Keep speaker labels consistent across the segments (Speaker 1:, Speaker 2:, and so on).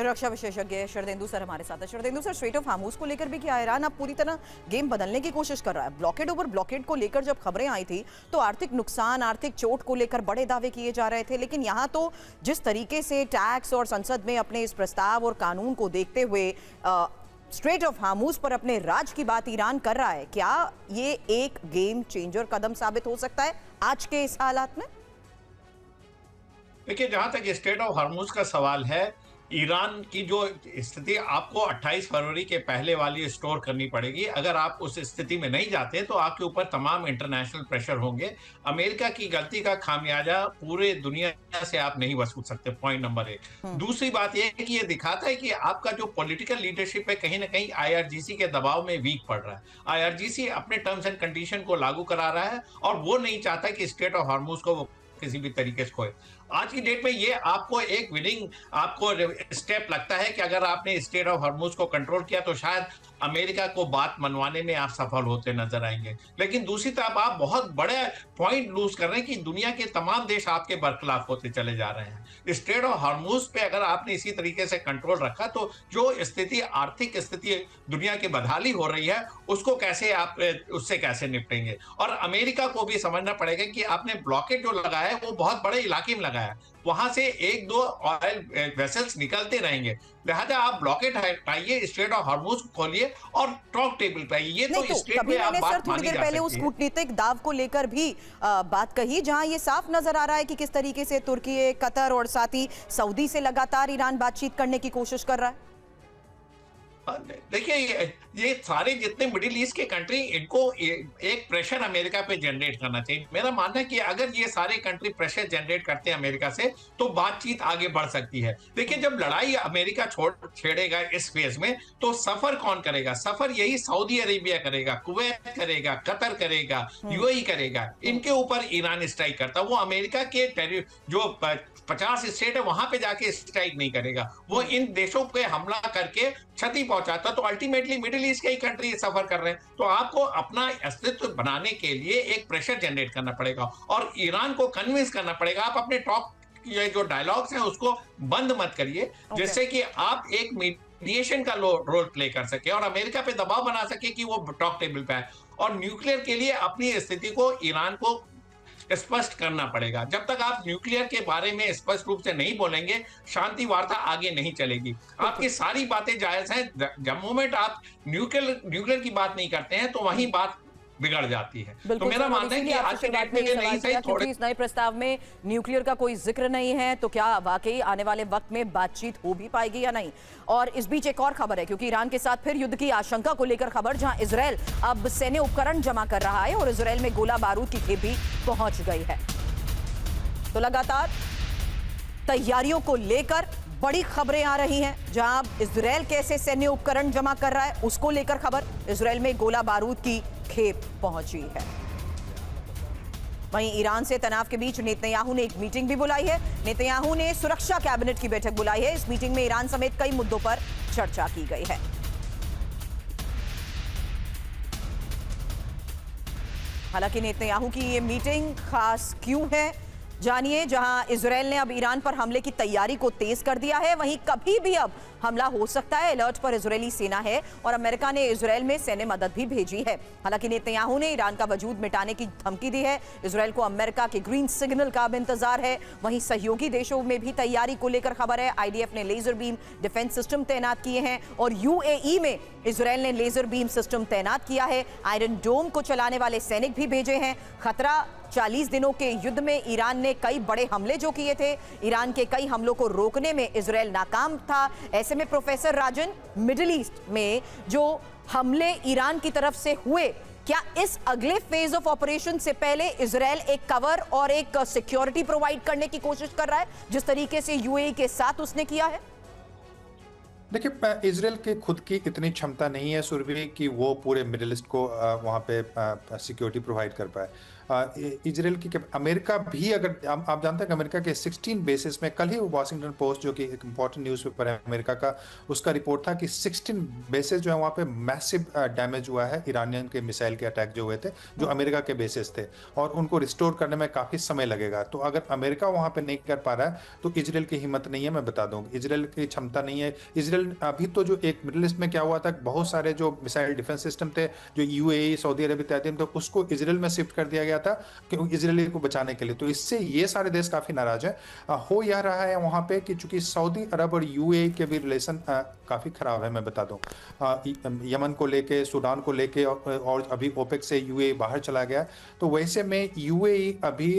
Speaker 1: रक्षा विशेषज्ञ शरदेंदु सर हमारे साथ है। Sharadendu sir, straight of Hormuz को लेकर भी क्या ईरान अब पूरी तरह गेम बदलने की कोशिश कर रहा है? ब्लॉकेड ओवर ब्लॉकेड को लेकर जब खबरें आई थी तो आर्थिक नुकसान, आर्थिक चोट को लेकर बड़े दावे किए जा रहे थे, लेकिन यहाँ तो जिस तरीके से टैक्स और संसद में अपने इस प्रस्ताव और कानून को देखते हुए स्ट्रेट ऑफ हार्मूज पर अपने राज की बात ईरान कर रहा है, क्या ये एक गेम चेंजर कदम साबित हो सकता है आज के इस हालात में?
Speaker 2: देखिए, जहां तक स्टेट ऑफ हॉर्मुज का सवाल है, ईरान की जो स्थिति आपको 28 फरवरी के पहले वाली स्टोर करनी पड़ेगी। अगर आप उस स्थिति में नहीं जाते तो आपके ऊपर तमाम इंटरनेशनल प्रेशर होंगे। अमेरिका की गलती का खामियाजा पूरे दुनिया से आप नहीं वसूल सकते, पॉइंट नंबर 1। दूसरी बात यह है कि ये दिखाता है कि आपका जो पॉलिटिकल लीडरशिप है कहीं ना कहीं आईआरजीसी के दबाव में वीक पड़ रहा है। आईआरजीसी अपने टर्म्स एंड कंडीशन को लागू करा रहा है और वो नहीं चाहता कि स्टेट ऑफ हॉर्मुज को वो किसी भी तरीके से खोए। आज की डेट में ये आपको एक विनिंग आपको स्टेप लगता है कि अगर आपने स्टेट ऑफ हॉर्मुज को कंट्रोल किया तो शायद अमेरिका को बात मनवाने में आप सफल होते नजर आएंगे। लेकिन दूसरी तरफ आप बहुत बड़े पॉइंट लूज कर रहे हैं कि दुनिया के तमाम देश आपके बरखिलाफ होते चले जा रहे हैं। स्टेट ऑफ हॉर्मुज पे अगर आपने इसी तरीके से कंट्रोल रखा तो जो स्थिति, आर्थिक स्थिति दुनिया की बदहाली हो रही है, उसको कैसे आप उससे कैसे निपटेंगे। और अमेरिका को भी समझना पड़ेगा कि आपने ब्लॉकेट जो लगाया है वो बहुत बड़े इलाके में लगाया है, वहां से एक दो ऑयल वेसल्स निकलते रहेंगे, लिहाजा आप ब्लॉकेट हटाइए, स्ट्रेट ऑफ हॉर्मुज खोलिए और टॉक टेबल पे आइए। तो स्टेट में आप बात
Speaker 1: थोड़ी देर पहले उस कूटनीतिक दाव को लेकर भी बात कही, जहां ये साफ नजर आ रहा है कि किस तरीके से तुर्की, कतर और साथ ही सऊदी से लगातार ईरान बातचीत करने की कोशिश कर रहा है।
Speaker 2: देखिए, ये सारे जितने मिडिल ईस्ट के कंट्री, इनको एक प्रेशर अमेरिका पे जनरेट करना चाहिए। मेरा मानना है कि अगर ये सारे कंट्री प्रेशर जनरेट करते हैं अमेरिका से तो बातचीत आगे बढ़ सकती है। देखिए, जब लड़ाई अमेरिका छेड़ेगा इस फेज में तो सफर कौन करेगा? सफर यही सऊदी अरेबिया करेगा, कुवैत करेगा, कतर करेगा, यूएई करेगा। इनके ऊपर ईरान स्ट्राइक करता, वो अमेरिका के जो 50 स्टेट है वहां पे जाके स्ट्राइक नहीं करेगा, वो इन देशों पे हमला करके क्षति पहुंचाता। तो अल्टीमेटली मिडिल ईस्ट के ही कंट्री सफर कर रहे हैं। तो आपको अपना अस्तित्व बनाने के लिए एक प्रेशर जनरेट करना पड़ेगा और ईरान को कन्विंस करना पड़ेगा। आप अपने टॉक ये जो डायलॉग्स हैं उसको बंद मत करिए, जिससे कि आप एक मीडिएशन का रोल प्ले कर सके और अमेरिका पे दबाव बना सके कि वो टॉक टेबल पे आए। और न्यूक्लियर के लिए अपनी स्थिति को ईरान को स्पष्ट करना पड़ेगा। जब तक आप न्यूक्लियर के बारे में स्पष्ट रूप से नहीं बोलेंगे, शांति वार्ता आगे नहीं चलेगी। आपकी सारी बातें जायज हैं, जब मोमेंट आप न्यूक्लियर की बात नहीं करते हैं तो वहीं बात बिगड़ जाती है। तो मेरा मानना है कि आज के डेट में नहीं सही, थोड़े
Speaker 1: इस नए प्रस्ताव में न्यूक्लियर का कोई जिक्र नहीं है, तो क्या वाकई आने वाले वक्त में बातचीत हो भी पाएगी या नहीं? और इस बीच एक और खबर है, क्योंकि ईरान के साथ फिर युद्ध की आशंका को लेकर खबर, जहां इजरायल अब सैन्य उपकरण जमा कर रहा है और इजरायल में गोला बारूद की खेप भी पहुंच गई है। तो लगातार तैयारियों को लेकर बड़ी खबरें आ रही हैं, जहां इजरायल कैसे सैन्य उपकरण जमा कर रहा है उसको लेकर खबर, इजरायल में गोला बारूद की खेप पहुंची है। वहीं ईरान से तनाव के बीच नेतन्याहू ने एक मीटिंग भी बुलाई है। नेतन्याहू ने सुरक्षा कैबिनेट की बैठक बुलाई है। इस मीटिंग में ईरान समेत कई मुद्दों पर चर्चा की गई है। हालांकि नेतन्याहू की ये मीटिंग खास क्यों है, जानिए। जहां इजरायल ने अब ईरान पर हमले की तैयारी को तेज कर दिया है, वहीं कभी भी अब हमला हो सकता है, अलर्ट पर इजरायली सेना है और अमेरिका ने इजरायल में सैन्य मदद भी भेजी है। हालांकि नेतन्याहू ने ईरान का वजूद मिटाने की धमकी दी है। इजरायल को अमेरिका के ग्रीन सिग्नल का अब इंतजार है। वहीं सहयोगी देशों में भी तैयारी को लेकर खबर है। आईडीएफ ने लेजर बीम डिफेंस सिस्टम तैनात किए हैं और यूएई में इजरायल ने लेजर बीम सिस्टम तैनात किया है। आयरन डोम को चलाने वाले सैनिक भी भेजे हैं। खतरा 40 दिनों के युद्ध में ईरान ने कई बड़े हमले जो किए थे, ईरान के कई हमलों को रोकने में इजरायल नाकाम था। ऐसे में प्रोफेसर राजन, मिडिल ईस्ट में जो हमले ईरान की तरफ से हुए, क्या इस अगले फेज ऑफ ऑपरेशन से पहले इजरायल एक कवर और एक सिक्योरिटी प्रोवाइड करने की कोशिश कर रहा है, जिस तरीके से यूएई के साथ उसने किया है?
Speaker 3: देखिए, इजराइल के खुद की इतनी क्षमता नहीं है सुरभि कि वो पूरे मिडिल ईस्ट को वहाँ पे सिक्योरिटी प्रोवाइड कर पाए। इजराइल की अमेरिका भी, अगर आप जानते हैं कि अमेरिका के 16 बेसिस में, कल ही वॉशिंगटन पोस्ट जो कि एक इंपॉर्टेंट न्यूज़पेपर है अमेरिका का, उसका रिपोर्ट था कि 16 बेसिस जो है वहाँ पे मैसिव डैमेज हुआ है ईरानियन के मिसाइल के अटैक जो हुए थे, जो अमेरिका के बेसिस थे, और उनको रिस्टोर करने में काफ़ी समय लगेगा। तो अगर अमेरिका वहाँ पे नहीं कर पा रहा है तो इजराइल की हिम्मत नहीं है, मैं बता दूँ, इजराइल की क्षमता नहीं है। इजराइल अभी तो जो एक मिडिल ईस्ट में क्या हुआ था, बहुत सारे जो मिसाइल डिफेंस सिस्टम थे जो यूएई, सऊदी अरब इत्यादि में, तो उसको इजराइल में शिफ्ट कर दिया गया था कि इजराइली को बचाने के लिए। तो इससे ये सारे देश काफ़ी नाराज हैं। हो यह रहा है वहाँ पे कि चूंकि सऊदी अरब और यूएई के भी रिलेशन काफ़ी खराब है, मैं बता दूँ, यमन को लेके, सूडान को लेके, और अभी ओपेक से यूएई बाहर चला गया। तो वैसे में यूएई अभी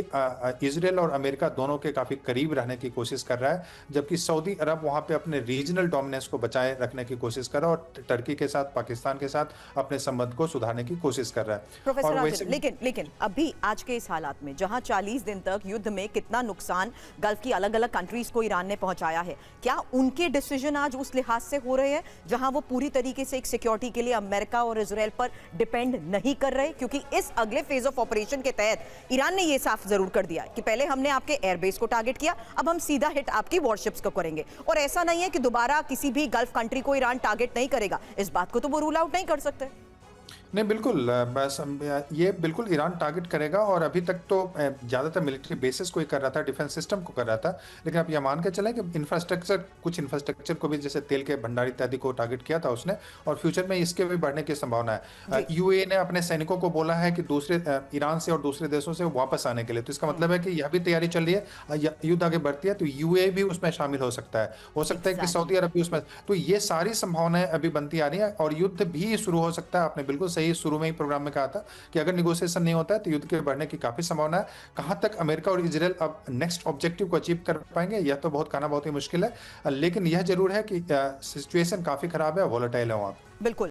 Speaker 3: इजराइल और अमेरिका दोनों के काफ़ी करीब रहने की कोशिश कर रहा है, जबकि सऊदी अरब वहाँ पे अपने रीजनल डोमिनेंस को बचाए रखने की कोशिश कर रहा है और टर्की के साथ, पाकिस्तान के साथ अपने संबंध को सुधारने की कोशिश कर रहा है।
Speaker 1: प्रोफेसर
Speaker 3: और
Speaker 1: राजन, लेकिन अभी आज के इस हालात में जहां 40 दिन तक युद्ध में कितना नुकसान गल्फ की अलग अलग कंट्रीज को ईरान ने पहुंचाया है, क्या उनके डिसीजन आज उस लिहाज से हो रहे हैं जहां वो पूरी तरीके से एक सिक्योरिटी के लिए अमेरिका और इजराइल पर डिपेंड नहीं कर रहे? क्योंकि इस अगले फेज ऑफ ऑपरेशन के तहत ईरान ने यह साफ जरूर कर दिया कि पहले हमने आपके एयरबेस को टारगेट किया, अब हम सीधा हिट आपकी वॉरशिप्स को करेंगे, और ऐसा नहीं है कि दोबारा किसी भी गल्फ कंट्री को ईरान टारगेट नहीं करेगा। इस बात को तो वो रूल आउट नहीं कर सकते।
Speaker 3: नहीं, बिल्कुल, बस ये बिल्कुल ईरान टारगेट करेगा, और अभी तक तो ज़्यादातर मिलिट्री बेसिस को ही कर रहा था, डिफेंस सिस्टम को कर रहा था। लेकिन आप ये मान के चलें कि कुछ इंफ्रास्ट्रक्चर को भी, जैसे तेल के भंडार इत्यादि को टारगेट किया था उसने, और फ्यूचर में इसके भी बढ़ने की संभावना है। यूएई ने अपने सैनिकों को बोला है कि दूसरे ईरान से और दूसरे देशों से वापस आने के लिए। तो इसका मतलब है कि यह भी तैयारी चल रही है, युद्ध आगे बढ़ती है तो यूएई भी उसमें शामिल हो सकता है, है कि सऊदी अरब भी उसमें। तो ये सारी संभावनाएं अभी बनती आ रही है, और युद्ध भी शुरू हो सकता है। आपने बिल्कुल सही शुरू में ही प्रोग्राम में कहा था कि अगर निगोशिएशन नहीं होता है तो युद्ध के बढ़ने की काफी संभावना है। कहां तक अमेरिका और इजराइल अब नेक्स्ट ऑब्जेक्टिव को अचीव कर पाएंगे, यह तो कहना बहुत ही मुश्किल है। लेकिन यह जरूर है कि सिचुएशन काफी खराब है, वोलेटाइल है वहां।
Speaker 1: बिल्कुल।